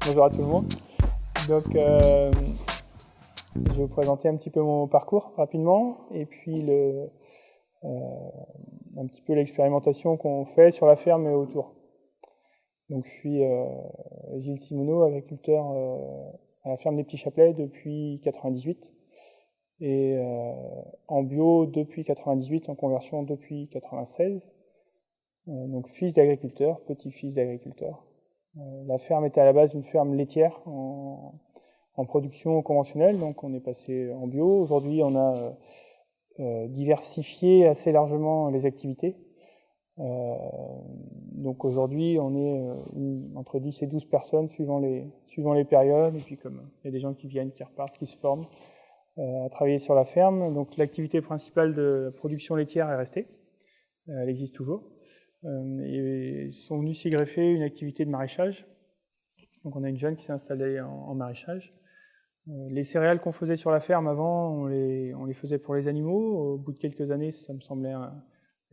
Bonjour à tout le monde. Donc, je vais vous présenter un petit peu mon parcours rapidement et puis un petit peu l'expérimentation qu'on fait sur la ferme et autour. Donc, je suis Gilles Simoneau, agriculteur à la ferme des Petits Chapelets depuis 98 et en bio depuis 98, en conversion depuis 96. Donc, fils d'agriculteur, petit-fils d'agriculteur. La ferme était à la base une ferme laitière en production conventionnelle, donc on est passé en bio. Aujourd'hui, on a diversifié assez largement les activités. Donc aujourd'hui, on est entre 10 et 12 personnes suivant les périodes, et puis comme il y a des gens qui viennent, qui repartent, qui se forment, à travailler sur la ferme. Donc l'activité principale de la production laitière est restée, elle existe toujours. Et sont venus s'y greffer une activité de maraîchage. Donc on a une jeune qui s'est installée en maraîchage. Les céréales qu'on faisait sur la ferme avant, on les faisait pour les animaux. Au bout de quelques années, ça me semblait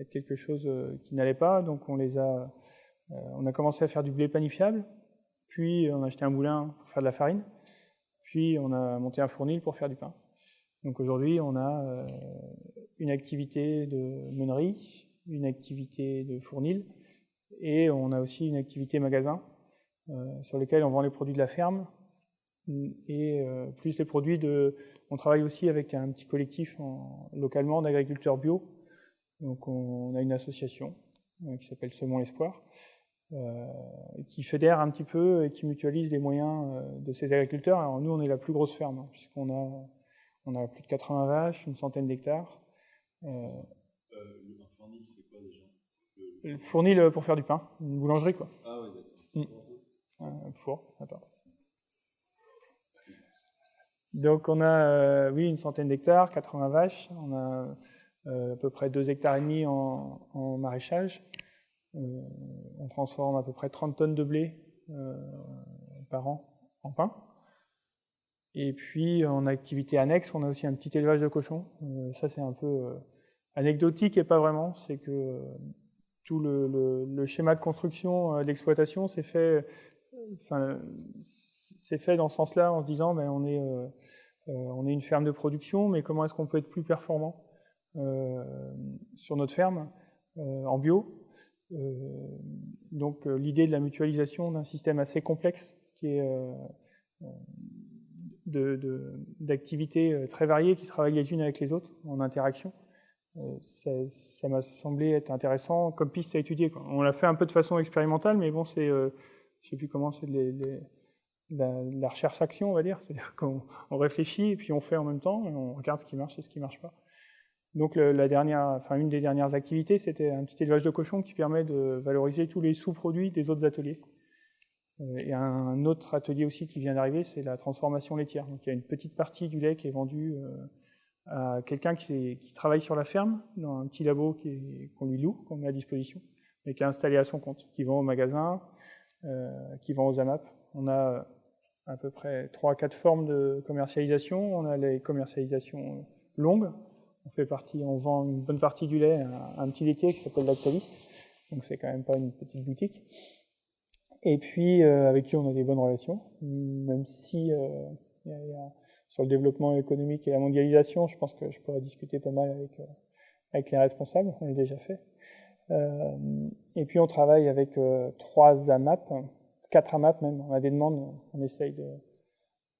être quelque chose qui n'allait pas. Donc on a commencé à faire du blé panifiable, puis on a acheté un moulin pour faire de la farine, puis on a monté un fournil pour faire du pain. Donc aujourd'hui, on a une activité de meunerie, une activité de fournil, et on a aussi une activité magasin sur lesquels on vend les produits de la ferme, et plus les produits on travaille aussi avec un petit collectif localement d'agriculteurs bio. Donc on a une association qui s'appelle Semons l'Espoir, qui fédère un petit peu et qui mutualise les moyens de ces agriculteurs. Alors nous, on est la plus grosse ferme, puisqu'on a plus de 80 vaches, une centaine d'hectares. Le fournil, c'est quoi déjà? Le fournil pour faire du pain, une boulangerie quoi. Ah oui, d'accord. Un four, attends. Donc on a une centaine d'hectares, 80 vaches, on a à peu près 2,5 hectares en maraîchage. On transforme à peu près 30 tonnes de blé par an en pain. Et puis en activité annexe, on a aussi un petit élevage de cochons. Ça c'est un peu anecdotique et pas vraiment, c'est que tout le schéma de construction de l'exploitation s'est fait dans ce sens-là, en se disant on est une ferme de production, mais comment est-ce qu'on peut être plus performant sur notre ferme en bio. Donc l'idée de la mutualisation d'un système assez complexe qui est d'activités très variées qui travaillent les unes avec les autres en interaction. Ça m'a semblé être intéressant comme piste à étudier, quoi. On l'a fait un peu de façon expérimentale, mais bon, c'est, je sais plus comment, c'est de la recherche-action, on va dire. C'est-à-dire qu'on réfléchit et puis on fait en même temps, et on regarde ce qui marche et ce qui marche pas. Donc une des dernières activités, c'était un petit élevage de cochons qui permet de valoriser tous les sous-produits des autres ateliers. Et un autre atelier aussi qui vient d'arriver, c'est la transformation laitière. Donc il y a une petite partie du lait qui est vendue à quelqu'un qui travaille sur la ferme, dans un petit labo qu'on lui loue, qu'on met à disposition, mais qui est installé à son compte, qui vend au magasin, qui vend aux AMAP. On a à peu près 3 à 4 formes de commercialisation. On a les commercialisations longues. On vend une bonne partie du lait à un petit laitier qui s'appelle Lactalis, donc c'est quand même pas une petite boutique. Et puis avec qui on a des bonnes relations, même si sur le développement économique et la mondialisation, je pense que je pourrais discuter pas mal avec les responsables, on l'a déjà fait. Et puis on travaille avec 3 AMAP, 4 AMAP même, on a des demandes, on essaye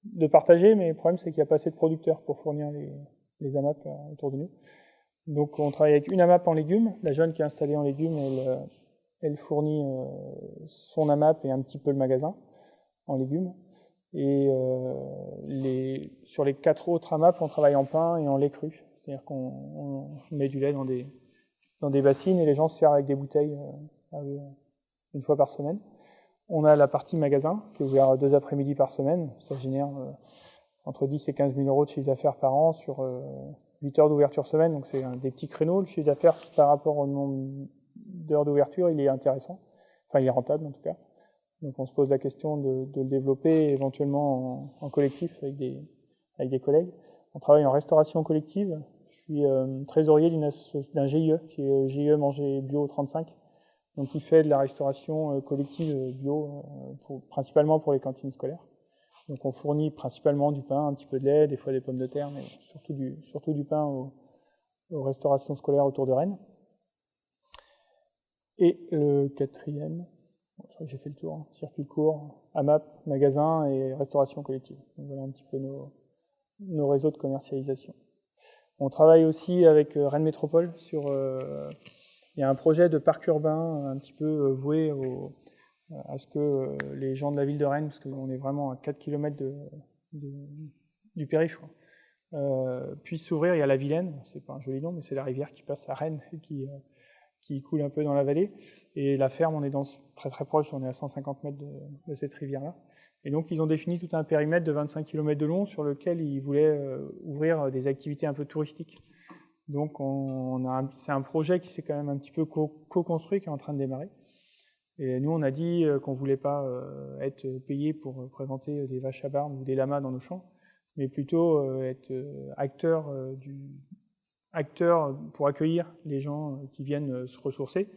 de partager, mais le problème c'est qu'il n'y a pas assez de producteurs pour fournir les AMAP autour de nous. Donc on travaille avec une AMAP en légumes, la jeune qui est installée en légumes, elle fournit son AMAP et un petit peu le magasin en légumes. Et sur les 4 autres AMAP, on travaille en pain et en lait cru. C'est-à-dire qu'on met du lait dans des bassines et les gens se servent avec des bouteilles une fois par semaine. On a la partie magasin qui est ouverte 2 après-midi par semaine. Ça génère entre 10 et 15 000 euros de chiffre d'affaires par an sur 8 heures d'ouverture semaine. Donc c'est des petits créneaux. Le chiffre d'affaires par rapport au nombre d'heures d'ouverture, il est intéressant. Enfin, il est rentable en tout cas. Donc on se pose la question de le développer éventuellement en collectif avec des collègues. On travaille en restauration collective. Je suis trésorier d'un GIE, qui est GIE Manger Bio 35, donc qui fait de la restauration collective bio, principalement pour les cantines scolaires. Donc on fournit principalement du pain, un petit peu de lait, des fois des pommes de terre, mais surtout du pain aux restaurations scolaires autour de Rennes. Et le quatrième, je crois que j'ai fait le tour, hein, circuit court, AMAP, magasin et restauration collective. Donc voilà un petit peu nos réseaux de commercialisation. On travaille aussi avec Rennes Métropole sur... il y a un projet de parc urbain un petit peu voué à ce que les gens de la ville de Rennes, parce qu'on est vraiment à 4 km du périph', puissent s'ouvrir. Il y a la Vilaine, c'est pas un joli nom, mais c'est la rivière qui passe à Rennes et qui coule un peu dans la vallée. Et la ferme, on est très très proche, on est à 150 mètres de cette rivière-là. Et donc ils ont défini tout un périmètre de 25 km de long sur lequel ils voulaient ouvrir des activités un peu touristiques. Donc c'est un projet qui s'est quand même un petit peu co-construit, qui est en train de démarrer. Et nous, on a dit qu'on ne voulait pas être payé pour présenter des vaches à barbe ou des lamas dans nos champs, mais plutôt être acteur pour accueillir les gens qui viennent se ressourcer,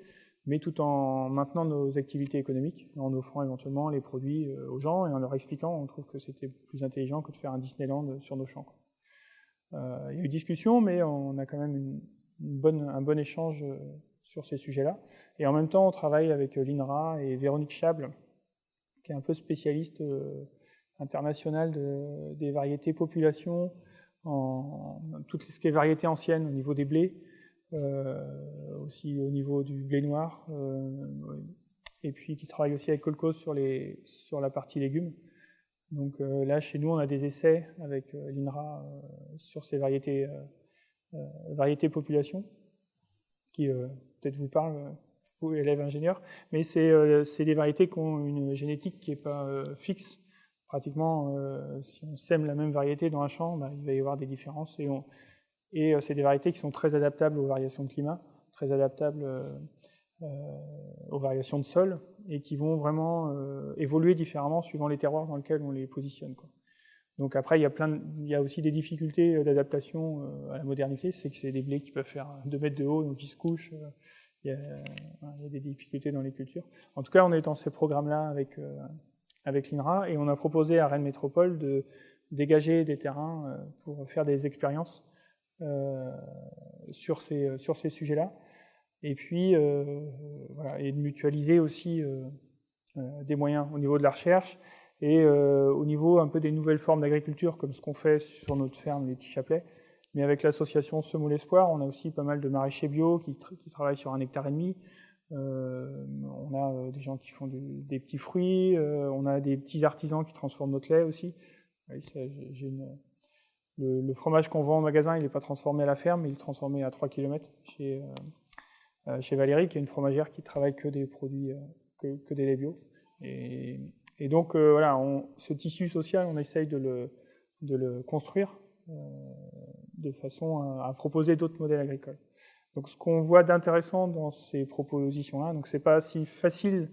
mais tout en maintenant nos activités économiques, en offrant éventuellement les produits aux gens et en leur expliquant. On trouve que c'était plus intelligent que de faire un Disneyland sur nos champs. Il y a eu discussion, mais on a quand même un bon échange sur ces sujets-là. Et en même temps, on travaille avec l'INRA et Véronique Chable, qui est un peu spécialiste international des variétés population, toutes ce qui est variétés anciennes au niveau des blés, aussi au niveau du blé noir, et puis qui travaille aussi avec Colcos sur la partie légumes. Donc là, chez nous, on a des essais avec l'INRA sur ces variétés population, qui peut-être vous parlent, vous, élèves ingénieurs, mais c'est des variétés qui ont une génétique qui n'est pas fixe. Pratiquement, si on sème la même variété dans un champ, il va y avoir des différences. Et c'est des variétés qui sont très adaptables aux variations de climat, très adaptables aux variations de sol, et qui vont vraiment évoluer différemment suivant les terroirs dans lesquels on les positionne, quoi. Donc après, il y a aussi des difficultés d'adaptation à la modernité, c'est que c'est des blés qui peuvent faire 2 mètres de haut, donc ils se couchent. Il y a des difficultés dans les cultures. En tout cas, on est dans ces programmes-là avec l'INRA, et on a proposé à Rennes Métropole de dégager des terrains pour faire des expériences sur ces sujets-là, et puis voilà, et de mutualiser aussi des moyens au niveau de la recherche et au niveau un peu des nouvelles formes d'agriculture, comme ce qu'on fait sur notre ferme, les Petits Chapelets. Mais avec l'association Semoule Espoir, on a aussi pas mal de maraîchers bio qui travaillent sur 1,5 hectare. On a des gens qui font des petits fruits, on a des petits artisans qui transforment notre lait aussi. Le fromage qu'on vend en magasin, il n'est pas transformé à la ferme, il est transformé à 3 km chez Valérie, qui est une fromagère qui travaille que des produits, que des laits bio. Et donc voilà, ce tissu social, on essaye de le construire de façon à proposer d'autres modèles agricoles. Donc ce qu'on voit d'intéressant dans ces propositions-là, donc c'est pas si facile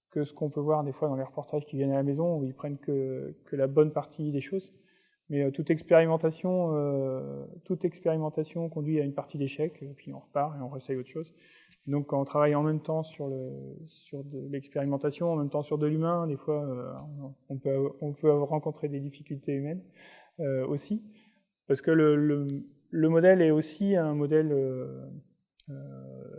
que ce qu'on peut voir des fois dans les reportages qui viennent à la maison, où ils prennent que la bonne partie des choses. Mais toute expérimentation conduit à une partie d'échec, et puis on repart et on réessaye autre chose. Et donc quand on travaille en même temps sur de l'expérimentation, en même temps sur de l'humain, des fois on peut rencontrer des difficultés humaines aussi, parce que le modèle est aussi un modèle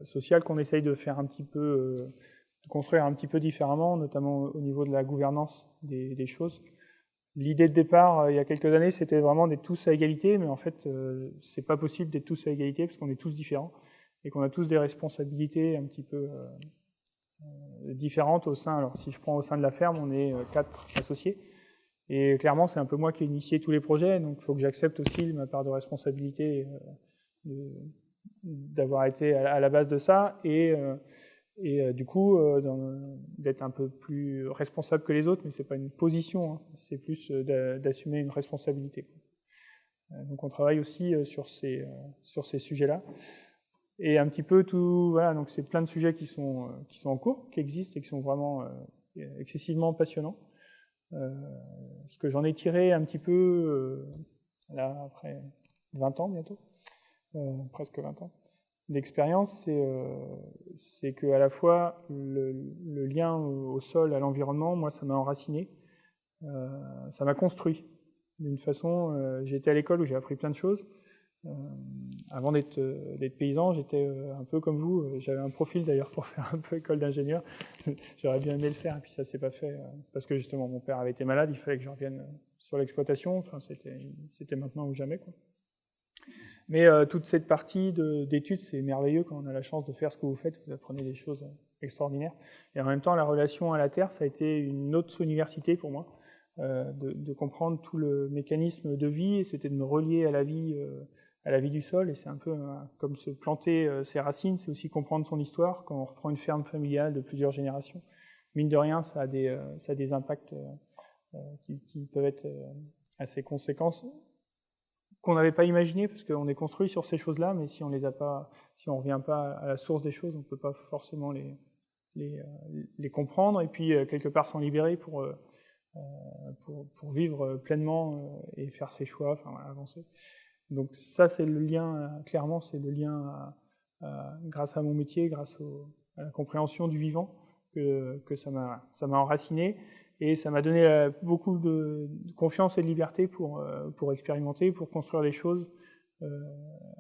social qu'on essaye de faire un petit peu, de construire un petit peu différemment, notamment au niveau de la gouvernance des choses. L'idée de départ, il y a quelques années, c'était vraiment d'être tous à égalité, mais en fait, c'est pas possible d'être tous à égalité parce qu'on est tous différents et qu'on a tous des responsabilités un petit peu différentes au sein. Alors, si je prends au sein de la ferme, on est 4 associés et clairement, c'est un peu moi qui ai initié tous les projets, donc il faut que j'accepte aussi ma part de responsabilité d'avoir été à la base de ça et du coup d'être un peu plus responsable que les autres, mais c'est pas une position, hein, c'est plus d'assumer une responsabilité. Donc on travaille aussi sur ces sujets-là et un petit peu tout, voilà, donc c'est plein de sujets qui sont en cours, qui existent et qui sont vraiment excessivement passionnants. Ce que j'en ai tiré un petit peu là après 20 ans bientôt, presque 20 ans. d'expérience, c'est que à la fois le lien au sol, à l'environnement, moi, ça m'a enraciné, ça m'a construit. D'une façon, j'étais à l'école où j'ai appris plein de choses. Avant d'être paysan, j'étais un peu comme vous. J'avais un profil d'ailleurs pour faire un peu école d'ingénieur. J'aurais bien aimé le faire, et puis ça s'est pas fait parce que justement mon père avait été malade. Il fallait que je revienne sur l'exploitation. Enfin, c'était maintenant ou jamais, quoi. Mais toute cette partie d'études, c'est merveilleux quand on a la chance de faire ce que vous faites. Vous apprenez des choses extraordinaires. Et en même temps, la relation à la terre, ça a été une autre université pour moi, de comprendre tout le mécanisme de vie. Et c'était de me relier à la vie du sol. Et c'est un peu comme se planter ses racines, c'est aussi comprendre son histoire. Quand on reprend une ferme familiale de plusieurs générations, mine de rien, ça a des impacts qui peuvent être assez conséquents, qu'on n'avait pas imaginé, parce qu'on est construit sur ces choses-là, mais si on revient pas à la source des choses, on ne peut pas forcément les comprendre, et puis quelque part s'en libérer pour vivre pleinement et faire ses choix, enfin voilà, avancer. Donc ça, c'est le lien, clairement, c'est le lien grâce à mon métier, grâce à la compréhension du vivant, que ça m'a enraciné. Et ça m'a donné beaucoup de confiance et de liberté pour expérimenter, pour construire les choses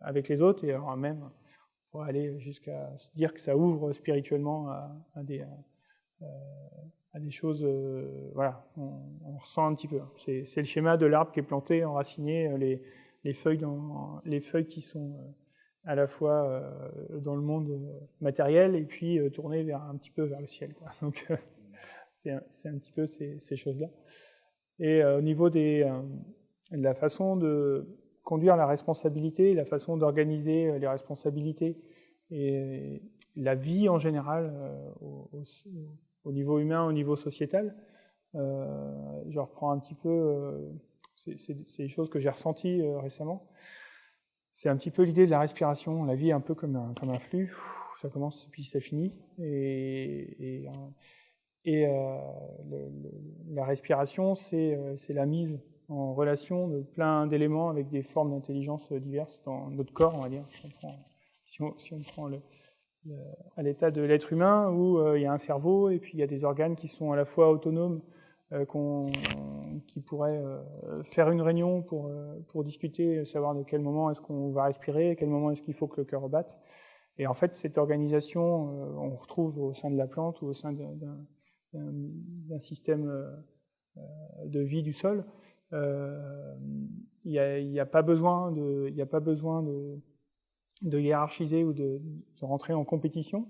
avec les autres, et alors même pour aller jusqu'à se dire que ça ouvre spirituellement à des choses. Voilà, on ressent un petit peu. C'est le schéma de l'arbre qui est planté, enraciné, les feuilles qui sont à la fois dans le monde matériel et puis tournées un petit peu vers le ciel, quoi. Donc c'est un petit peu ces choses-là. Et au niveau de la façon de conduire la responsabilité, la façon d'organiser les responsabilités et la vie en général au niveau humain, au niveau sociétal, je reprends un petit peu, c'est des choses que j'ai ressenties récemment. C'est un petit peu l'idée de la respiration. La vie est un peu comme un flux, ça commence et puis ça finit. La respiration, c'est la mise en relation de plein d'éléments avec des formes d'intelligence diverses dans notre corps, on va dire. Si on prend à l'état de l'être humain, où il y a un cerveau et puis il y a des organes qui sont à la fois autonomes, qui pourraient faire une réunion pour discuter, savoir de quel moment est-ce qu'on va respirer, à quel moment est-ce qu'il faut que le cœur batte. Et en fait, cette organisation, on retrouve au sein de la plante ou au sein d'un système de vie du sol. Il n'y a pas besoin de hiérarchiser ou de rentrer en compétition.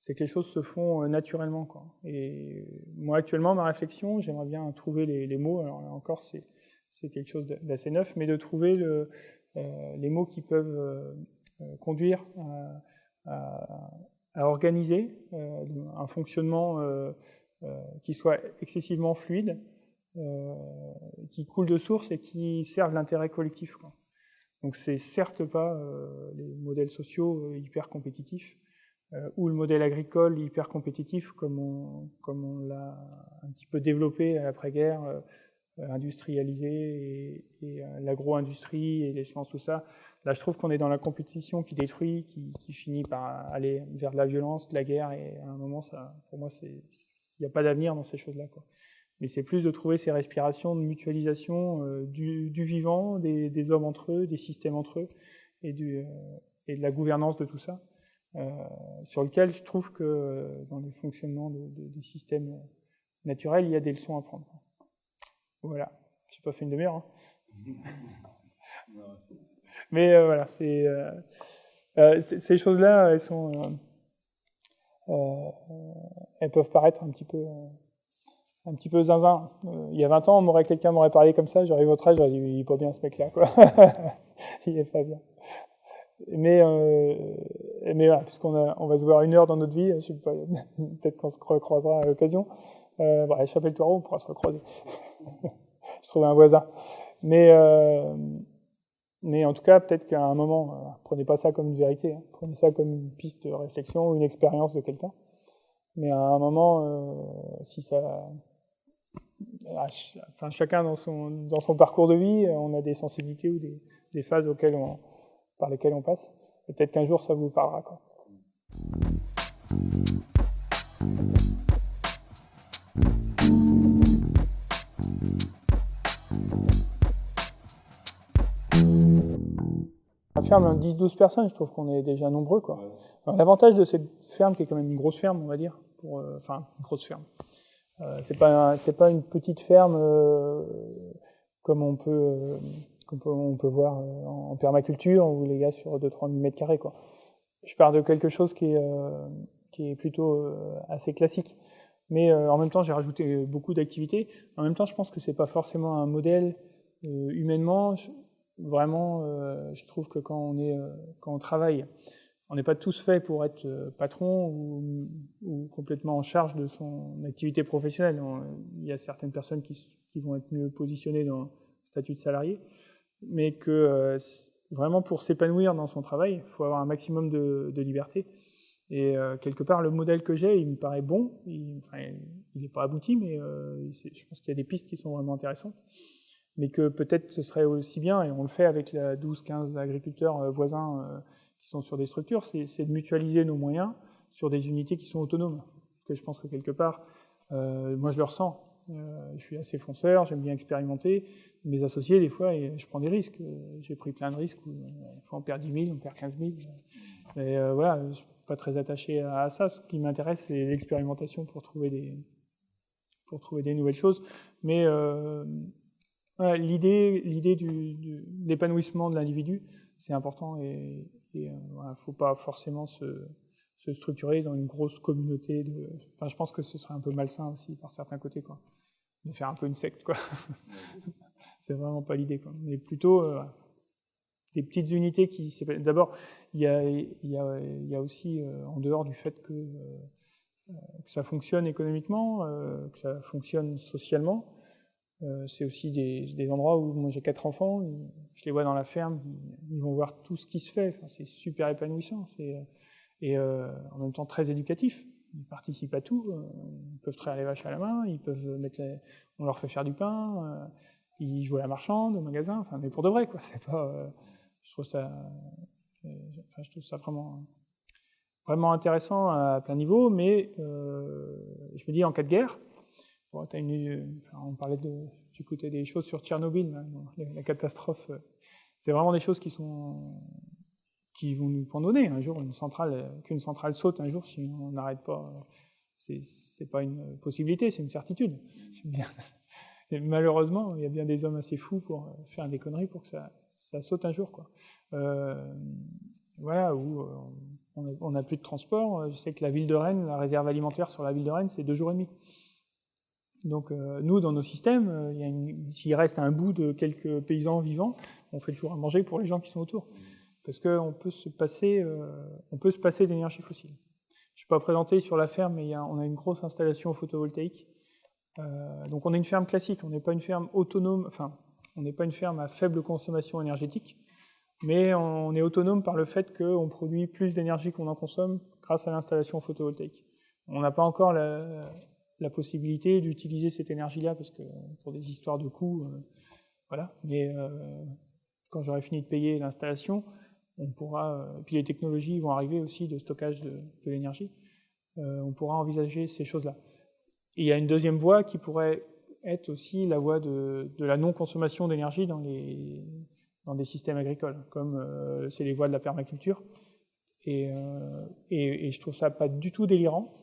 C'est que les choses se font naturellement, quoi. Et moi, actuellement, ma réflexion, j'aimerais bien trouver les mots. Alors là encore, c'est quelque chose d'assez neuf, mais de trouver les mots qui peuvent conduire à organiser un fonctionnement qui soit excessivement fluide, qui coule de source et qui serve l'intérêt collectif, quoi. Donc c'est certes pas les modèles sociaux hyper compétitifs ou le modèle agricole hyper compétitif comme on l'a un petit peu développé à l'après-guerre, industrialisé et l'agro-industrie et les sciences, tout ça. Là, je trouve qu'on est dans la compétition qui détruit, qui finit par aller vers de la violence, de la guerre, et à un moment, ça, pour moi, il n'y a pas d'avenir dans ces choses-là, quoi. Mais c'est plus de trouver ces respirations de mutualisation du vivant, des hommes entre eux, des systèmes entre eux, et de la gouvernance de tout ça, sur lequel je trouve que dans le fonctionnement des systèmes naturels, il y a des leçons à prendre. Voilà, je n'ai pas fait une demi-heure, hein. Mais voilà, ces choses-là, elles peuvent paraître un petit peu zinzin. Il y a 20 ans, quelqu'un m'aurait parlé comme ça, j'aurais votre âge, j'aurais dit, il est pas bien ce mec-là, quoi. Il est pas bien. Mais voilà, puisqu'on va se voir 1 heure dans notre vie, je sais pas, peut-être qu'on se recroisera à l'occasion. Bon, Chapelle-Toireau, on pourra se recroiser. Je trouve un voisin. Mais en tout cas, peut-être qu'à un moment, prenez pas ça comme une vérité, hein, prenez ça comme une piste de réflexion ou une expérience de quelqu'un. Mais à un moment, si ça... Enfin, chacun dans son parcours de vie, on a des sensibilités ou des phases par lesquelles on passe. Et peut-être qu'un jour, ça vous parlera, quoi. La ferme, 10-12 personnes, je trouve qu'on est déjà nombreux, quoi. Alors, l'avantage de cette ferme, qui est quand même une grosse ferme, on va dire, enfin, une grosse ferme. C'est pas une petite ferme comme on peut voir en permaculture, où les gars sur 2-3 000 mètres carrés, quoi. Je pars de quelque chose qui est plutôt assez classique. Mais en même temps, j'ai rajouté beaucoup d'activités. En même temps, je pense que c'est pas forcément un modèle humainement. Vraiment, je trouve que quand on travaille, on n'est pas tous faits pour être patron ou complètement en charge de son activité professionnelle. Il y a certaines personnes qui vont être mieux positionnées dans le statut de salarié, mais que vraiment pour s'épanouir dans son travail, il faut avoir un maximum de liberté. Et quelque part, le modèle que j'ai, il me paraît bon. Il n'est pas abouti, mais je pense qu'il y a des pistes qui sont vraiment intéressantes. Mais que peut-être ce serait aussi bien, et on le fait avec 12-15 agriculteurs voisins qui sont sur des structures, c'est de mutualiser nos moyens sur des unités qui sont autonomes. Parce que je pense que quelque part, moi je le ressens. Je suis assez fonceur, j'aime bien expérimenter. Mes associés, des fois, je prends des risques. J'ai pris plein de risques. Une fois on perd 10 000, on perd 15 000. Et voilà, je ne suis pas très attaché à ça. Ce qui m'intéresse, c'est l'expérimentation pour trouver des nouvelles choses. Mais voilà, l'idée de l'épanouissement de l'individu, c'est important et voilà, faut pas forcément se structurer dans une grosse communauté enfin, je pense que ce serait un peu malsain aussi par certains côtés, quoi, de faire un peu une secte, quoi. C'est vraiment pas l'idée, quoi. Mais plutôt des petites unités qui. D'abord, il y a aussi en dehors du fait que ça fonctionne économiquement, que ça fonctionne socialement. C'est aussi des endroits où moi j'ai 4 enfants, je les vois dans la ferme, ils vont voir tout ce qui se fait, enfin, c'est super épanouissant, et en même temps très éducatif. Ils participent à tout, ils peuvent traire les vaches à la main, ils peuvent on leur fait faire du pain, ils jouent à la marchande, au magasin, enfin, mais pour de vrai, quoi. C'est pas, je trouve ça vraiment, vraiment intéressant à plein niveau, mais je me dis en cas de guerre. Bon, on parlait du côté des choses sur Tchernobyl, la catastrophe. C'est vraiment des choses qui vont nous pendonner. Un jour, qu'une centrale saute un jour, si on n'arrête pas, c'est pas une possibilité, c'est une certitude. Et malheureusement, il y a bien des hommes assez fous pour faire des conneries pour que ça saute un jour, quoi. Voilà, où on n'a plus de transport. Je sais que la ville de Rennes, la réserve alimentaire sur la ville de Rennes, c'est 2 jours et demi. Donc nous, dans nos systèmes, s'il reste un bout de quelques paysans vivants, on fait toujours à manger pour les gens qui sont autour. Parce qu'on peut se passer d'énergie fossile. Je ne suis pas présenté sur la ferme, mais on a une grosse installation photovoltaïque. Donc on est une ferme classique, on n'est pas une ferme autonome, enfin, on n'est pas une ferme à faible consommation énergétique, mais on est autonome par le fait qu'on produit plus d'énergie qu'on en consomme grâce à l'installation photovoltaïque. On n'a pas encore la possibilité d'utiliser cette énergie-là, parce que pour des histoires de coûts, voilà. Mais quand j'aurai fini de payer l'installation, on pourra, puis les technologies vont arriver aussi de stockage de l'énergie, on pourra envisager ces choses-là. Et il y a une deuxième voie qui pourrait être aussi la voie de la non-consommation d'énergie dans des systèmes agricoles, comme c'est les voies de la permaculture. Et je trouve ça pas du tout délirant.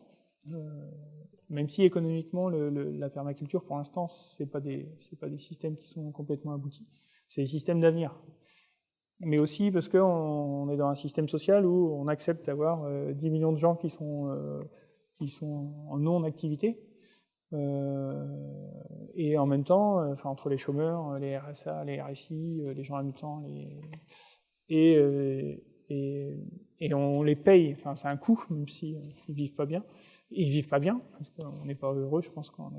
Même si économiquement, la permaculture, pour l'instant, c'est pas des systèmes qui sont complètement aboutis. C'est des systèmes d'avenir. Mais aussi parce qu'on est dans un système social où on accepte d'avoir 10 millions de gens qui sont en non-activité. Et en même temps, entre les chômeurs, les RSA, les RSI, les gens à mi-temps, et on les paye. Enfin, c'est un coût, même s'ils vivent pas bien. Ils vivent pas bien, parce qu'on n'est pas heureux, je pense, quand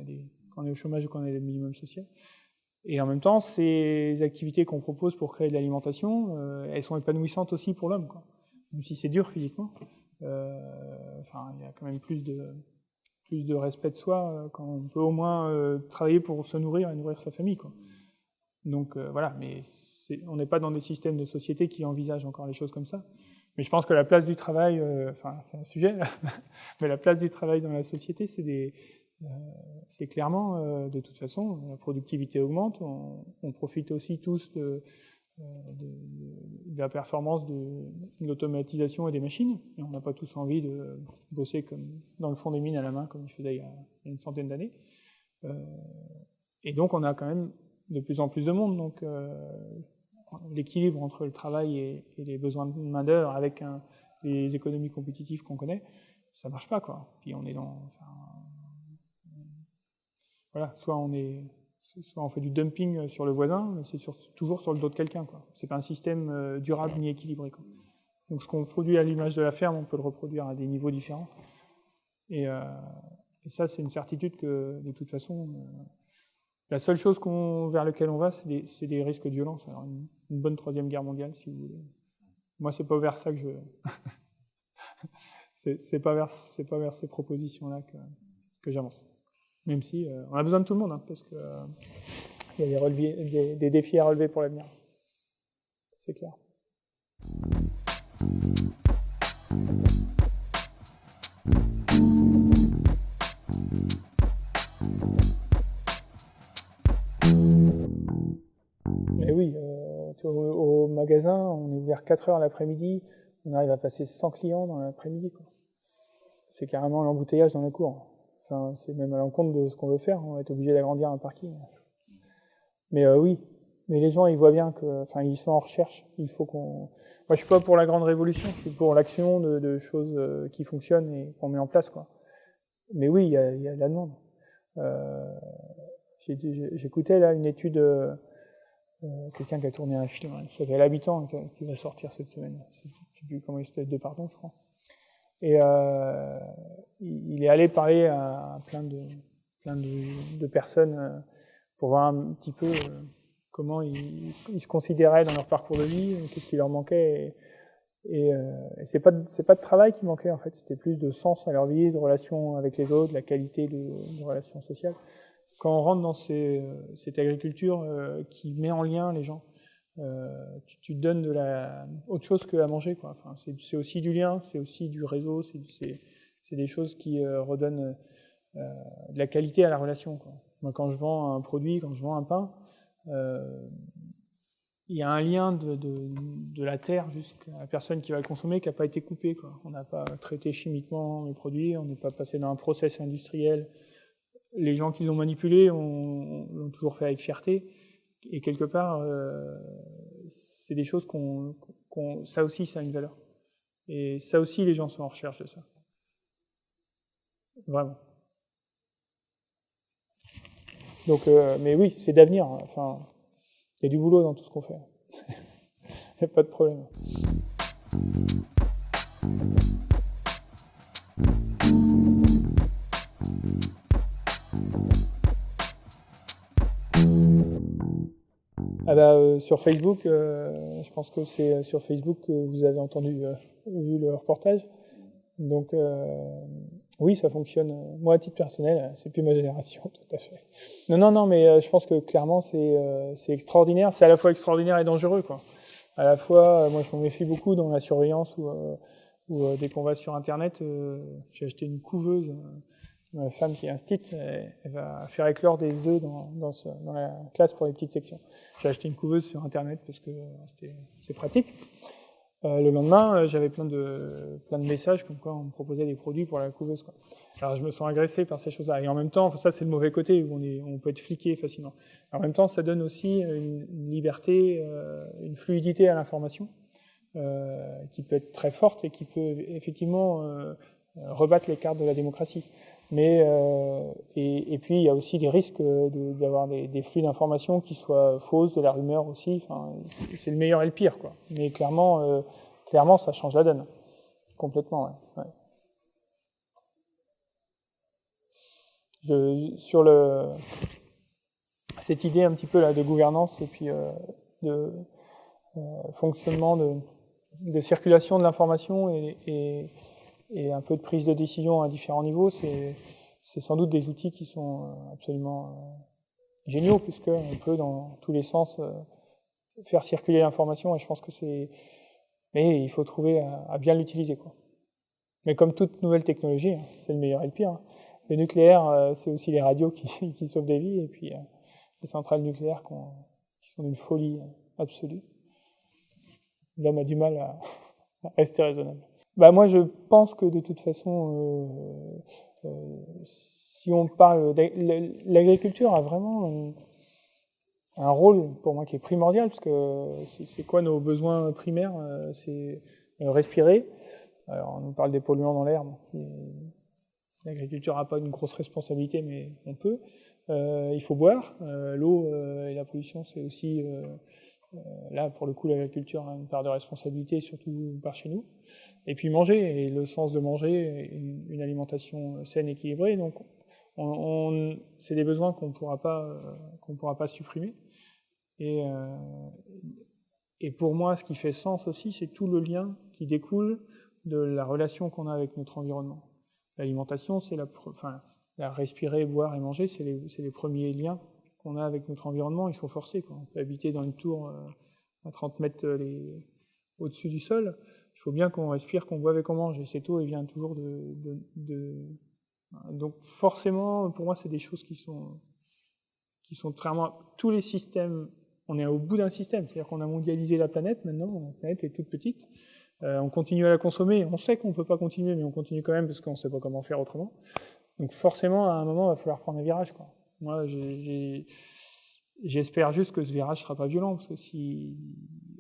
on est au chômage ou quand on est au minimum social. Et en même temps, ces activités qu'on propose pour créer de l'alimentation, elles sont épanouissantes aussi pour l'homme, quoi. Même si c'est dur physiquement. Il y a quand même plus de respect de soi quand on peut au moins travailler pour se nourrir et nourrir sa famille, quoi. Donc voilà, mais on n'est pas dans des systèmes de société qui envisagent encore les choses comme ça. Mais je pense que la place du travail, c'est un sujet, mais la place du travail dans la société, c'est clairement, de toute façon, la productivité augmente, on profite aussi tous de la performance de l'automatisation et des machines, et on n'a pas tous envie de bosser comme dans le fond des mines à la main, comme ils faisaient il y a une centaine d'années. Et donc on a quand même de plus en plus de monde, donc l'équilibre entre le travail et les besoins de main-d'œuvre avec les économies compétitives qu'on connaît, ça marche pas, quoi. Puis on est voilà, soit on fait du dumping sur le voisin, mais c'est toujours sur le dos de quelqu'un, quoi. C'est pas un système durable ni équilibré, quoi. Donc ce qu'on produit à l'image de la ferme, on peut le reproduire à des niveaux différents. Et ça, c'est une certitude que, de toute façon, la seule chose vers laquelle on va, c'est des risques de violence. Alors une bonne troisième guerre mondiale, si vous voulez. Moi, c'est pas vers ça que je... c'est pas vers ces propositions-là que j'avance. Même si on a besoin de tout le monde, hein, parce que il y a des défis à relever pour l'avenir. C'est clair. Mais oui, au magasin, on est ouvert 4 heures l'après-midi, on arrive à passer 100 clients dans l'après-midi, quoi. C'est carrément l'embouteillage dans la cour. Enfin, c'est même à l'encontre de ce qu'on veut faire, on va être obligé d'agrandir un parking. Mais oui, mais les gens, ils voient bien ils sont en recherche. Il faut qu'on... Moi, je suis pas pour la grande révolution, je suis pour l'action de choses qui fonctionnent et qu'on met en place, quoi. Mais oui, il y a de la demande. J'écoutais là une étude, quelqu'un qui a tourné un film, ça s'appelle L'Habitant, qui va sortir cette semaine. Je sais plus comment il s'appelle, Depardieu, je crois. Et il est allé parler à plein de personnes pour voir un petit peu comment ils se considéraient dans leur parcours de vie, qu'est-ce qui leur manquait. Et c'est pas de travail qui manquait, en fait, c'était plus de sens à leur vie, de relations avec les autres, de la qualité de relations sociales. Quand on rentre dans cette agriculture qui met en lien les gens, tu te donnes autre chose qu'à manger, quoi. Enfin, c'est aussi du lien, c'est aussi du réseau, c'est des choses qui redonnent de la qualité à la relation, quoi. Moi, quand je vends un produit, quand je vends un pain, il y a un lien de la terre jusqu'à la personne qui va le consommer qui n'a pas été coupé, quoi. On n'a pas traité chimiquement les produits, on n'est pas passé dans un process industriel. Les gens qui l'ont manipulé l'ont toujours fait avec fierté. Et quelque part, c'est des choses ça aussi, ça a une valeur. Et ça aussi, les gens sont en recherche de ça. Vraiment. Donc, mais oui, c'est d'avenir. Enfin, il y a du boulot dans tout ce qu'on fait. Il n'y a pas de problème. Sur Facebook, je pense que c'est sur Facebook que vous avez vu le reportage. Donc, oui, ça fonctionne. Moi, à titre personnel, c'est plus ma génération, tout à fait. Non, mais je pense que clairement, c'est extraordinaire. C'est à la fois extraordinaire et dangereux, quoi. À la fois, moi, je m'en méfie beaucoup dans la surveillance ou dès qu'on va sur Internet, j'ai acheté une couveuse. Ma femme qui est instite, elle va faire éclore des œufs dans la classe pour les petites sections. J'ai acheté une couveuse sur Internet parce que c'est pratique. Le lendemain, j'avais plein de messages comme quoi on me proposait des produits pour la couveuse, quoi. Alors je me sens agressé par ces choses-là. Et en même temps, ça c'est le mauvais côté où on peut être fliqué facilement. En même temps, ça donne aussi une liberté, une fluidité à l'information qui peut être très forte et qui peut effectivement rebattre les cartes de la démocratie. Mais et puis il y a aussi des risques d'avoir des flux d'informations qui soient fausses, de la rumeur aussi. Enfin, c'est le meilleur et le pire, quoi. Mais clairement, ça change la donne complètement. Ouais. Sur cette idée un petit peu là de gouvernance et puis de fonctionnement de circulation de l'information et un peu de prise de décision à différents niveaux, c'est sans doute des outils qui sont absolument géniaux, puisqu'on peut dans tous les sens faire circuler l'information, et je pense que c'est Mais il faut trouver à bien l'utiliser, quoi. Mais comme toute nouvelle technologie, hein, c'est le meilleur et le pire. Hein. Le nucléaire, c'est aussi les radios qui sauvent des vies, et puis les centrales nucléaires qui sont d'une folie absolue. L'homme a du mal à rester raisonnable. Bah moi, je pense que de toute façon, si on parle, l'agriculture a vraiment un rôle pour moi qui est primordial, parce que c'est quoi nos besoins primaires? C'est respirer. Alors, on nous parle des polluants dans l'air. L'agriculture n'a pas une grosse responsabilité, mais on peut. Il faut boire. L'eau et la pollution, c'est aussi... là, pour le coup, l'agriculture a une part de responsabilité, surtout par chez nous. Et puis manger, et le sens de manger, une alimentation saine, équilibrée. Donc, c'est des besoins qu'on pourra pas supprimer. Et pour moi, ce qui fait sens aussi, c'est tout le lien qui découle de la relation qu'on a avec notre environnement. L'alimentation, c'est la respirer, boire et manger, c'est les premiers liens qu'on a avec notre environnement. Ils sont forcés, quoi. On peut habiter dans une tour à 30 mètres au-dessus du sol. Il faut bien qu'on respire, qu'on boive et qu'on mange. Et cette eau, elle vient toujours Donc forcément, pour moi, c'est des choses qui sont clairement... Tous les systèmes, on est au bout d'un système. C'est-à-dire qu'on a mondialisé la planète maintenant. La planète est toute petite. On continue à la consommer. On sait qu'on ne peut pas continuer, mais on continue quand même parce qu'on ne sait pas comment faire autrement. Donc forcément, à un moment, il va falloir prendre un virage, quoi. Moi, j'espère juste que ce virage ne sera pas violent, parce que si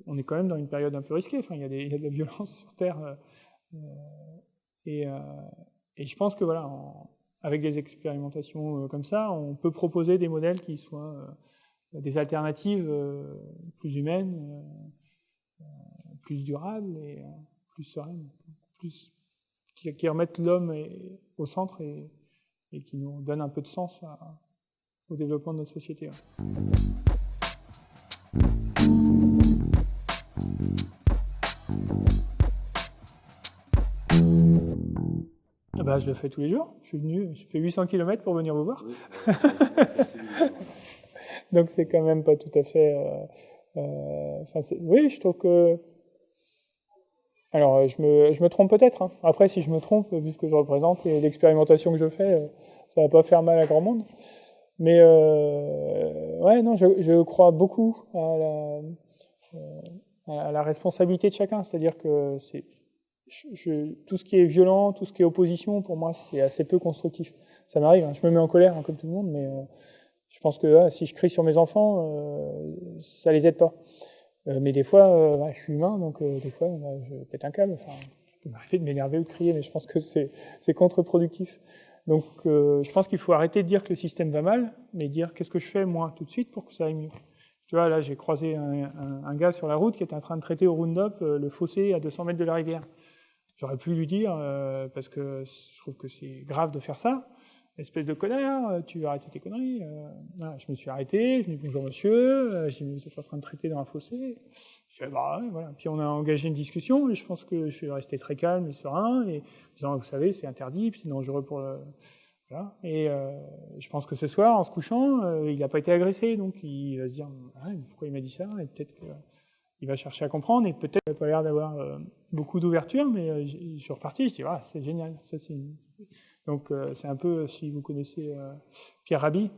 on est quand même dans une période un peu risquée. Enfin, il y a de la violence sur Terre. Et je pense que voilà, avec des expérimentations comme ça, on peut proposer des modèles qui soient des alternatives plus humaines, plus durables et plus sereines, qui remettent l'homme au centre et qui nous donnent un peu de sens au développement de notre société. Bah, je le fais tous les jours. Je suis venu, j'ai fait 800 km pour venir vous voir. Oui, Donc c'est quand même pas tout à fait... oui, je trouve que... Alors, je me trompe peut-être. Hein. Après, si je me trompe, vu ce que je représente et l'expérimentation que je fais, ça va pas faire mal à grand monde. Mais ouais, non, je crois beaucoup à la responsabilité de chacun. C'est-à-dire que tout ce qui est violent, tout ce qui est opposition, pour moi, c'est assez peu constructif. Ça m'arrive, hein, je me mets en colère, hein, comme tout le monde, mais je pense que si je crie sur mes enfants, ça les aide pas. Mais des fois, je suis humain, donc des fois, je pète un câble. Enfin, ça peut m'arriver de m'énerver ou de crier, mais je pense que c'est contre-productif. Donc, je pense qu'il faut arrêter de dire que le système va mal, mais dire qu'est-ce que je fais, moi, tout de suite, pour que ça aille mieux. Tu vois, là, j'ai croisé un gars sur la route qui était en train de traiter au Roundup le fossé à 200 mètres de la rivière. J'aurais pu lui dire, parce que je trouve que c'est grave de faire ça, espèce de connard, tu vas arrêter tes conneries. Voilà, je me suis arrêté, je lui ai dit bonjour monsieur, j'ai dit vous êtes en train de traiter dans un fossé. Je fais bah ouais, voilà. Puis on a engagé une discussion et je pense que je suis resté très calme et serein et disant vous savez c'est interdit, puis c'est dangereux pour le... Voilà. Et je pense que ce soir en se couchant, il n'a pas été agressé, donc il va se dire ah, mais pourquoi il m'a dit ça et peut-être qu'il va chercher à comprendre et peut-être qu'il n'a pas l'air d'avoir beaucoup d'ouverture, mais je suis reparti, je dis ah c'est génial, ça c'est une... Donc c'est un peu, si vous connaissez Pierre Rabhi,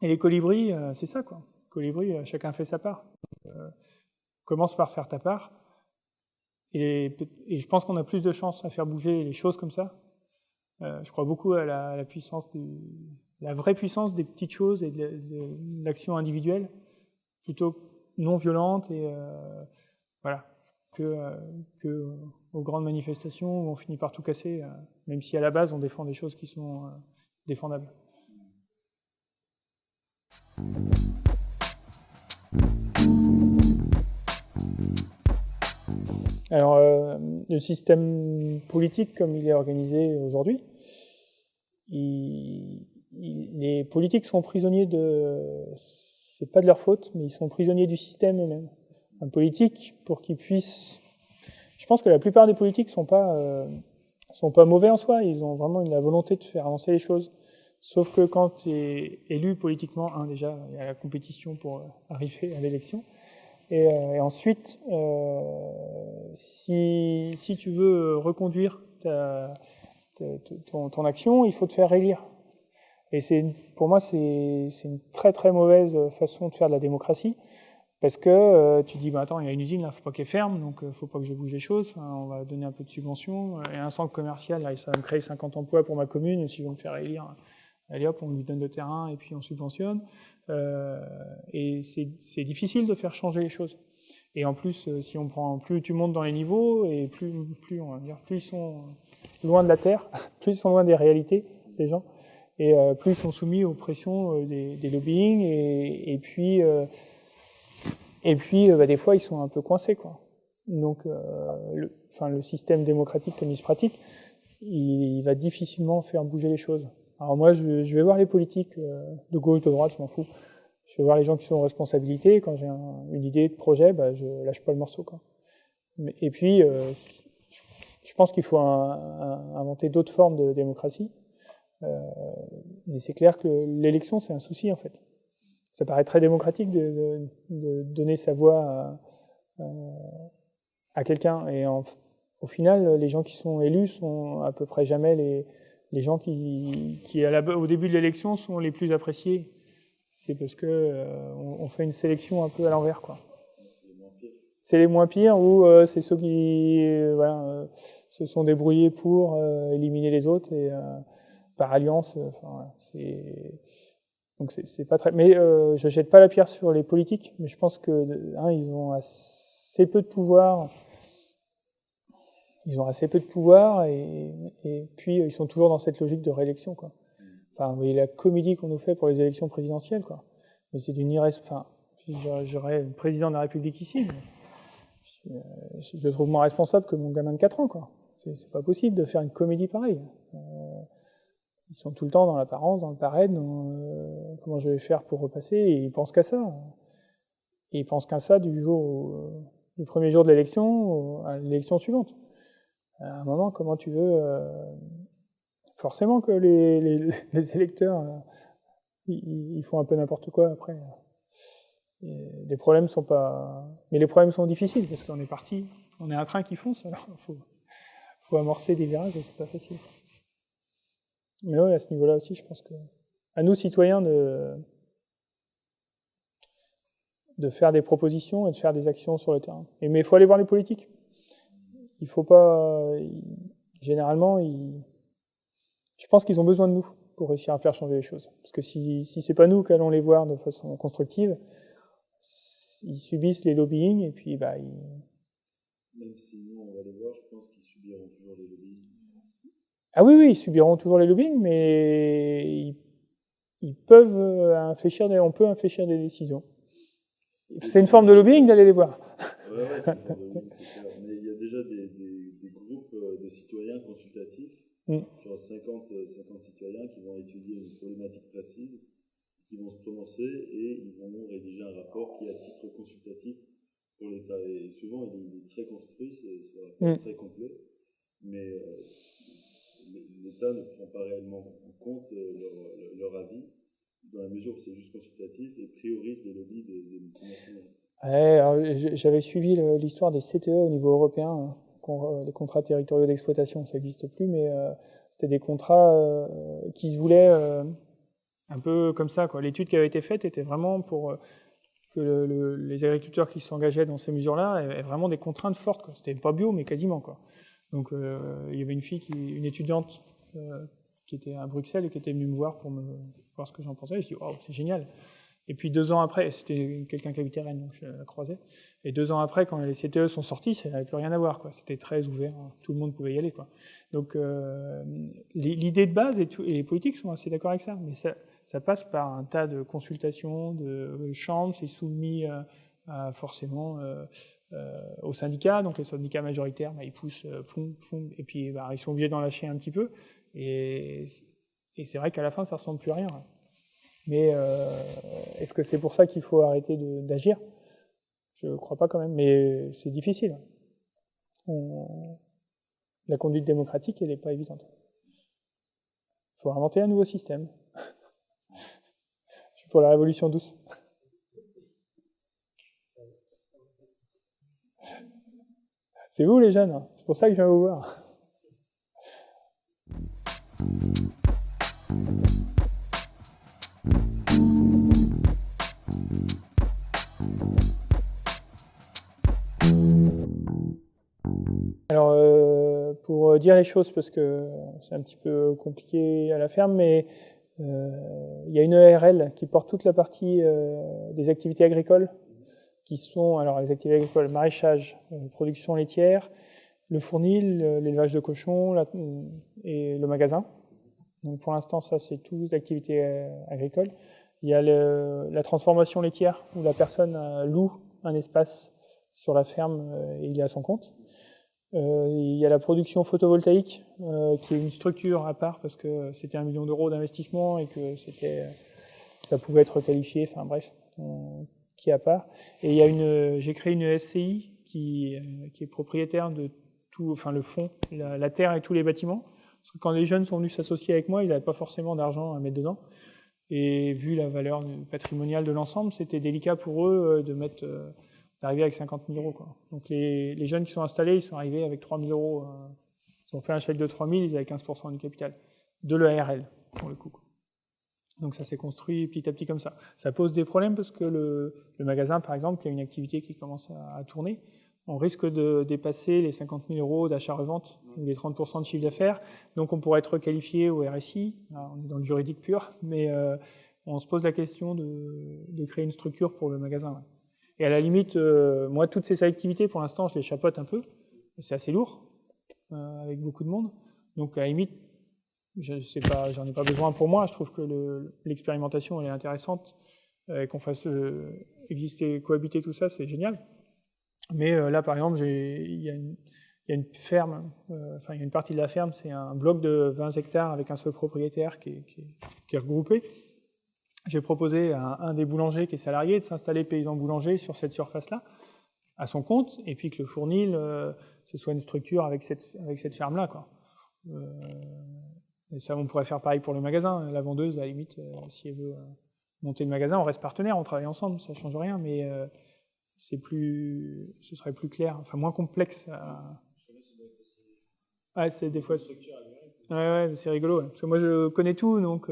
et les colibris, c'est ça quoi. Colibris, chacun fait sa part. Commence par faire ta part, et je pense qu'on a plus de chances à faire bouger les choses comme ça. Je crois beaucoup à la puissance, la vraie puissance des petites choses et de l'action individuelle, plutôt non violente et voilà, que aux grandes manifestations où on finit par tout casser, même si à la base on défend des choses qui sont défendables. Alors, le système politique comme il est organisé aujourd'hui, les politiques sont prisonniers c'est pas de leur faute, mais ils sont prisonniers du système eux-mêmes. Un politique, pour qu'il puisse... Je pense que la plupart des politiques sont pas mauvais en soi, ils ont vraiment la volonté de faire avancer les choses. Sauf que quand tu es élu politiquement, déjà, il y a la compétition pour arriver à l'élection, Et ensuite, si tu veux reconduire ton action, il faut te faire réélire. Et pour moi, c'est une très très mauvaise façon de faire de la démocratie, parce que tu dis, bah attends, il y a une usine, là, faut pas qu'elle ferme, donc faut pas que je bouge les choses, enfin, on va donner un peu de subventions, et un centre commercial, là, ça va me créer 50 emplois pour ma commune, si je veux me faire élire, allez hop, on lui donne le terrain, et puis on subventionne. Et c'est difficile de faire changer les choses. Et en plus, si on prend, plus tu montes dans les niveaux, et plus on va dire, plus ils sont loin de la terre, plus ils sont loin des réalités des gens, et plus ils sont soumis aux pressions des lobbying, et puis des fois ils sont un peu coincés, quoi. Donc le système démocratique comme il se pratique, il va difficilement faire bouger les choses. Alors moi je vais voir les politiques de gauche, de droite, je m'en fous. Je vais voir les gens qui sont en responsabilité, et quand j'ai une idée de projet, bah, je lâche pas le morceau, quoi. Et puis je pense qu'il faut inventer d'autres formes de démocratie. Mais c'est clair que l'élection, c'est un souci, en fait. Ça paraît très démocratique de donner sa voix à quelqu'un. Et au final, les gens qui sont élus sont à peu près jamais les gens qui au début de l'élection, sont les plus appréciés. C'est parce que on fait une sélection un peu à l'envers, quoi. C'est les moins pires, ou c'est ceux qui se sont débrouillés pour éliminer les autres, et par alliance. Voilà, donc c'est pas très. Mais je jette pas la pierre sur les politiques, mais je pense que ils ont assez peu de pouvoir. Ils ont assez peu de pouvoir, et puis ils sont toujours dans cette logique de réélection, quoi. Enfin, vous voyez la comédie qu'on nous fait pour les élections présidentielles, quoi. Mais c'est d'une Enfin, j'aurais le président de la République ici, mais je le trouve moins responsable que mon gamin de 4 ans, quoi. C'est pas possible de faire une comédie pareille. Ils sont tout le temps dans l'apparence, dans le paraître, comment je vais faire pour repasser, et ils pensent qu'à ça. Et ils pensent qu'à ça du premier jour de l'élection à l'élection suivante. À un moment, comment tu veux... forcément que les électeurs, ils font un peu n'importe quoi après. Et les problèmes sont pas... Mais les problèmes sont difficiles, parce qu'on est parti, on est un train qui fonce, alors il faut amorcer des virages, et c'est pas facile. Mais oui, à ce niveau-là aussi, je pense que... À nous, citoyens, de faire des propositions et de faire des actions sur le terrain. Mais il faut aller voir les politiques. Il faut pas... Généralement, je pense qu'ils ont besoin de nous pour réussir à faire changer les choses. Parce que si c'est pas nous qui allons les voir de façon constructive, ils subissent les lobbying, et puis Même si nous on va les voir, je pense qu'ils subiront toujours les lobbying. Ah oui, ils subiront toujours les lobbying, mais ils peuvent on peut infléchir des décisions. C'est une forme de lobbying d'aller les voir. Ouais, c'est une forme de lobbying, c'est clair. Mais il y a déjà des groupes de citoyens consultatifs, genre 50 citoyens qui vont étudier une problématique précise, qui vont se prononcer, et ils vont rédiger un rapport qui est à titre consultatif pour l'État. Et souvent, il est très construit, c'est un rapport très complet, mais l'État ne prend pas réellement en compte leur avis, dans la mesure où c'est juste consultatif, et priorise les lobbies des multinationales. Ouais, j'avais suivi l'histoire des CTE au niveau européen, les contrats territoriaux d'exploitation, ça n'existe plus, mais c'était des contrats qui se voulaient un peu comme ça, quoi. L'étude qui avait été faite était vraiment pour que les agriculteurs qui s'engageaient dans ces mesures-là avaient vraiment des contraintes fortes, quoi. C'était pas bio, mais quasiment, quoi. Donc il y avait une étudiante qui était à Bruxelles, et qui était venue me voir pour voir ce que j'en pensais. Je dis, oh, c'est génial. Et puis 2 ans après, c'était quelqu'un qui habitait Rennes, donc je la croisais. Et 2 ans après, quand les CTE sont sortis, ça n'avait plus rien à voir, quoi. C'était très ouvert, hein. Tout le monde pouvait y aller, quoi. Donc l'idée de base, et les politiques sont assez d'accord avec ça, mais ça passe par un tas de consultations, de chambres, c'est soumis forcément aux syndicats. Donc les syndicats majoritaires, ils poussent, et puis ils sont obligés d'en lâcher un petit peu. Et c'est vrai qu'à la fin, ça ressemble plus à rien. Mais est-ce que c'est pour ça qu'il faut arrêter d'agir ? Je ne crois pas quand même, mais c'est difficile. La conduite démocratique, elle n'est pas évidente. Il faut inventer un nouveau système. Je suis pour la révolution douce. C'est vous les jeunes, hein. C'est pour ça que je viens vous voir. Alors, pour dire les choses, parce que c'est un petit peu compliqué à la ferme, mais il y a une EARL qui porte toute la partie des activités agricoles, qui sont alors les activités agricoles, maraîchage, production laitière, le fournil, l'élevage de cochons et le magasin. Donc pour l'instant, ça c'est toutes activités agricoles. Il y a la transformation laitière, où la personne loue un espace sur la ferme et il est à son compte. Il y a la production photovoltaïque, qui est une structure à part parce que c'était 1 million d'euros d'investissement et que ça pouvait être qualifié, enfin bref, qui est à part. Et il y a j'ai créé une SCI qui est propriétaire de tout, enfin le fond, la terre et tous les bâtiments. Parce que quand les jeunes sont venus s'associer avec moi, ils n'avaient pas forcément d'argent à mettre dedans. Et vu la valeur patrimoniale de l'ensemble, c'était délicat pour eux d'arriver avec 50 000 euros, quoi. Donc les jeunes qui sont installés, ils sont arrivés avec 3 000 euros. Ils ont fait un chèque de 3 000, ils avaient 15% du capital. De l'EARL, pour le coup. Donc ça s'est construit petit à petit comme ça. Ça pose des problèmes parce que le magasin, par exemple, qui a une activité qui commence à tourner, on risque de dépasser les 50 000 euros d'achat-revente ou les 30% de chiffre d'affaires. Donc on pourrait être requalifié au RSI. Alors, on est dans le juridique pur, mais on se pose la question de créer une structure pour le magasin. Ouais. Et à la limite, moi, toutes ces activités, pour l'instant, je les chapeaute un peu. C'est assez lourd, avec beaucoup de monde. Donc à la limite, j'en ai pas besoin pour moi. Je trouve que l'expérimentation elle est intéressante, qu'on fasse cohabiter tout ça, c'est génial. Mais là, par exemple, il y a une ferme, il y a une partie de la ferme, c'est un bloc de 20 hectares avec un seul propriétaire qui est regroupé. J'ai proposé à un des boulangers qui est salarié de s'installer paysan boulanger sur cette surface-là, à son compte, et puis que le fournil, ce soit une structure avec cette ferme-là, quoi. Et ça, on pourrait faire pareil pour le magasin. La vendeuse, à la limite, si elle veut monter le magasin, on reste partenaire, on travaille ensemble, ça change rien, mais ce serait plus clair, enfin moins complexe. Ouais, c'est des fois. Ouais, c'est rigolo. Ouais. Parce que moi, je connais tout, donc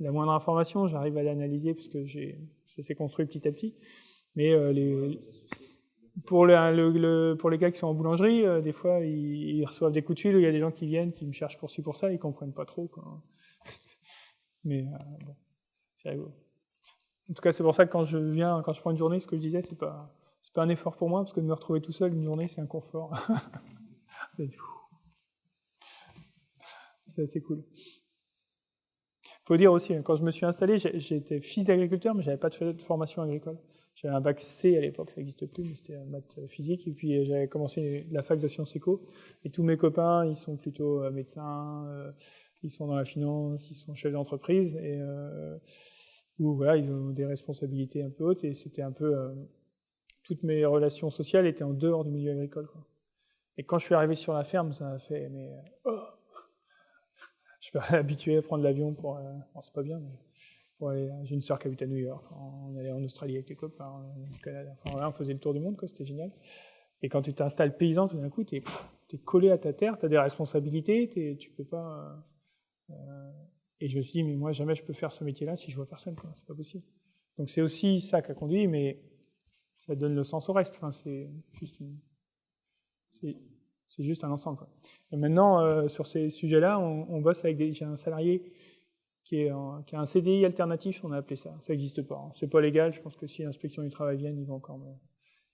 la moindre information, j'arrive à l'analyser parce que ça s'est construit petit à petit. Mais pour les gars qui sont en boulangerie, des fois, ils reçoivent des coups de fil où il y a des gens qui viennent, qui me cherchent pour ci, pour ça, ils comprennent pas trop, quoi. Mais bon, c'est rigolo. En tout cas, c'est pour ça que quand je prends une journée, ce que je disais, c'est pas un effort pour moi, parce que de me retrouver tout seul une journée, c'est un confort. C'est assez cool. Faut dire aussi, quand je me suis installé, j'étais fils d'agriculteur, mais j'avais pas de formation agricole. J'avais un bac C à l'époque, ça n'existe plus, mais c'était un maths physique. Et puis j'avais commencé la fac de sciences éco. Et tous mes copains, ils sont plutôt médecins, ils sont dans la finance, ils sont chefs d'entreprise. Et où voilà, ils ont des responsabilités un peu hautes. Et c'était un peu toutes mes relations sociales étaient en dehors du milieu agricole, quoi. Et quand je suis arrivé sur la ferme, ça m'a fait je suis pas habitué à prendre l'avion pour bon, c'est pas bien, mais pour aller. J'ai une sœur qui habite à New York. On allait en Australie avec les copains, au Canada. Enfin voilà, on faisait le tour du monde, quoi. C'était génial. Et quand tu t'installes paysan, tout d'un coup, t'es collé à ta terre, t'as des responsabilités, tu peux pas. Et je me suis dit, mais moi jamais je peux faire ce métier-là si je vois personne, quoi. C'est pas possible. Donc c'est aussi ça qui a conduit, mais ça donne le sens au reste. Enfin, c'est juste un ensemble, quoi. Et maintenant, sur ces sujets-là, on bosse avec j'ai un salarié qui a un CDI alternatif, on a appelé ça. Ça n'existe pas. Hein. C'est pas légal. Je pense que si l'inspection du travail vient,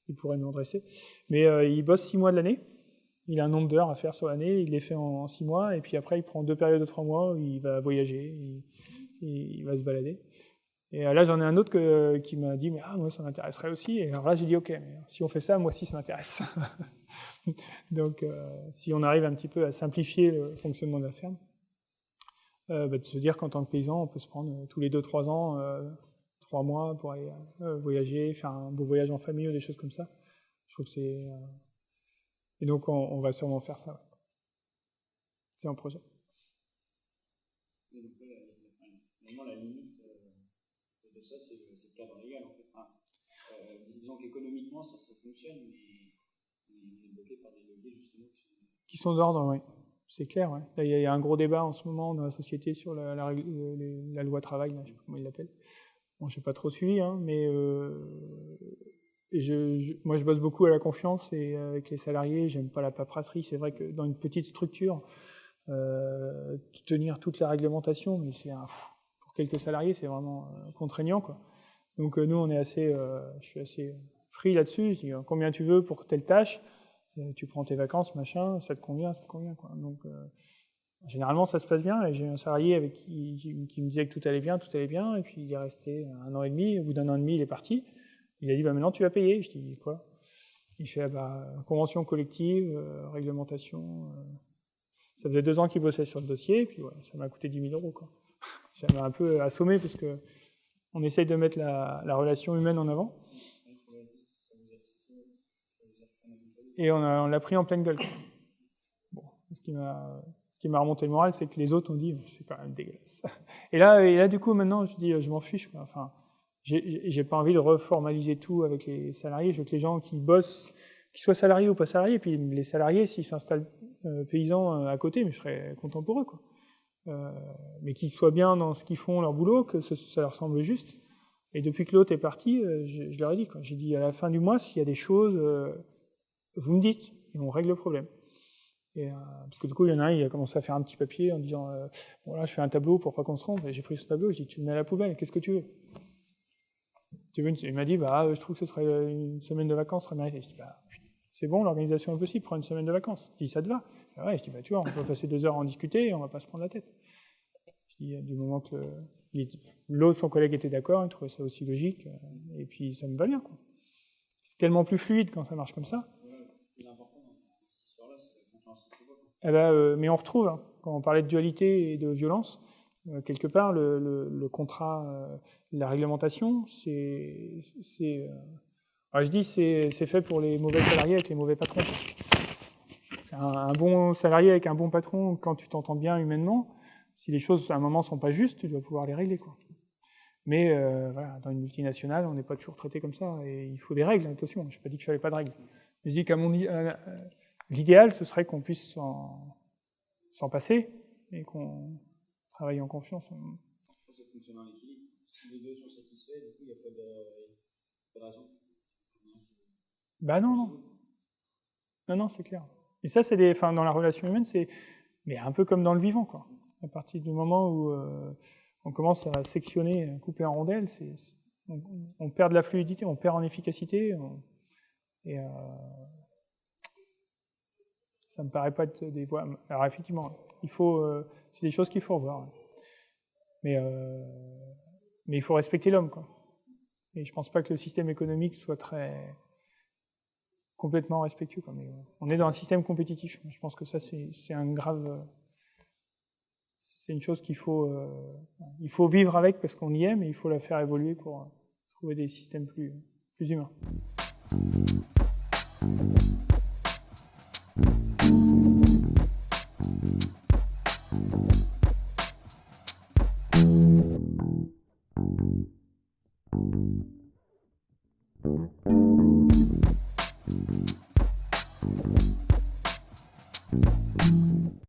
il pourrait me redresser. Mais il bosse 6 mois de l'année. Il a un nombre d'heures à faire sur l'année. Il les fait en 6 mois. Et puis après, il prend 2 périodes de 3 mois où il va voyager. Il va se balader. Et là, j'en ai un autre qui m'a dit, mais moi, ça m'intéresserait aussi. Et alors là, j'ai dit, ok, mais si on fait ça, moi aussi, ça m'intéresse. Donc, si on arrive un petit peu à simplifier le fonctionnement de la ferme, de se dire qu'en tant que paysan, on peut se prendre tous les 2-3 ans, 3 mois pour aller voyager, faire un beau voyage en famille ou des choses comme ça. Je trouve que c'est... Et donc, on va sûrement faire ça. C'est un projet. Vraiment, la limite de ça, c'est le cadre légal, en fait. Disons qu'économiquement, ça fonctionne, mais est bloqué par des leviers justement qui sont d'ordre, oui. C'est clair, ouais. Là, il y a un gros débat en ce moment dans la société sur la loi travail, là, je ne sais pas comment ils l'appellent. Bon, je n'ai pas trop suivi, hein, mais moi je bosse beaucoup à la confiance et avec les salariés, j'aime pas la paperasserie. C'est vrai que dans une petite structure, tenir toute la réglementation, mais pour quelques salariés, c'est vraiment contraignant, quoi. Donc nous, je suis assez free là-dessus. Je dis combien tu veux pour telle tâche, tu prends tes vacances, machin, ça te convient, quoi. Donc généralement ça se passe bien. Et j'ai un salarié avec qui me disait que tout allait bien, et puis il est resté 1 an et demi. Au bout d'1 an et demi, il est parti. Il a dit maintenant tu vas payer. Je dis quoi? Il fait convention collective, réglementation. Ça faisait 2 ans qu'il bossait sur le dossier, et puis ouais, ça m'a coûté 10 000 €, quoi. Ça m'a un peu assommé parce que on essaye de mettre la relation humaine en avant. Et on l'a pris en pleine gueule, quoi. Bon, ce qui m'a remonté le moral, c'est que les autres ont dit c'est quand même dégueulasse. Et là, du coup, maintenant, je dis je m'en fiche, quoi. Enfin, j'ai pas envie de reformaliser tout avec les salariés. Je veux que les gens qui bossent, qu'ils soient salariés ou pas salariés, puis les salariés, s'ils s'installent paysans à côté, mais je serais content pour eux, quoi. Mais qu'ils soient bien dans ce qu'ils font, leur boulot, que ça leur semble juste. Et depuis que l'autre est parti, je leur ai dit, quoi. J'ai dit à la fin du mois, s'il y a des choses, vous me dites, et on règle le problème. Et, parce que du coup, il y en a un, il a commencé à faire un petit papier en disant voilà, je fais un tableau pour pas qu'on se trompe. Et j'ai pris ce tableau, j'ai dit tu le mets à la poubelle, qu'est-ce que tu veux? Il m'a dit je trouve que ce serait une semaine de vacances serait méritée. Je dis c'est bon, l'organisation est possible, prends une semaine de vacances. Je dis ça te va? Ouais, je dis tu vois, on peut passer 2 heures à en discuter et on va pas se prendre la tête. Je dis du moment que l'autre, son collègue était d'accord, il trouvait ça aussi logique, et puis ça me va bien, quoi. C'est tellement plus fluide quand ça marche comme ça. L'important dans cette histoire-là, c'est la confiance en soi. Mais on retrouve, hein, quand on parlait de dualité et de violence, quelque part, le contrat, la réglementation, c'est fait pour les mauvais salariés avec les mauvais patrons. Un bon salarié avec un bon patron, quand tu t'entends bien humainement, si les choses à un moment sont pas justes, tu dois pouvoir les régler, quoi. Mais voilà, dans une multinationale, on n'est pas toujours traité comme ça, et il faut des règles, attention, je n'ai pas dit qu'il ne fallait pas de règles. Je dis qu'à l'idéal, ce serait qu'on puisse s'en passer, et qu'on travaille en confiance. Ça fonctionne en équilibre. Si les deux sont satisfaits, du coup, il n'y a pas de raison. Non, c'est clair. Et ça, dans la relation humaine, mais un peu comme dans le vivant, quoi. À partir du moment où on commence à sectionner, couper en rondelles, on perd de la fluidité, on perd en efficacité, ça me paraît pas être des voies. Alors effectivement, c'est des choses qu'il faut revoir. Mais il faut respecter l'homme, quoi. Et je pense pas que le système économique soit complètement respectueux, quoi. Mais on est dans un système compétitif. Je pense que ça, c'est un grave. C'est une chose il faut vivre avec parce qu'on y est, mais il faut la faire évoluer pour trouver des systèmes plus humains.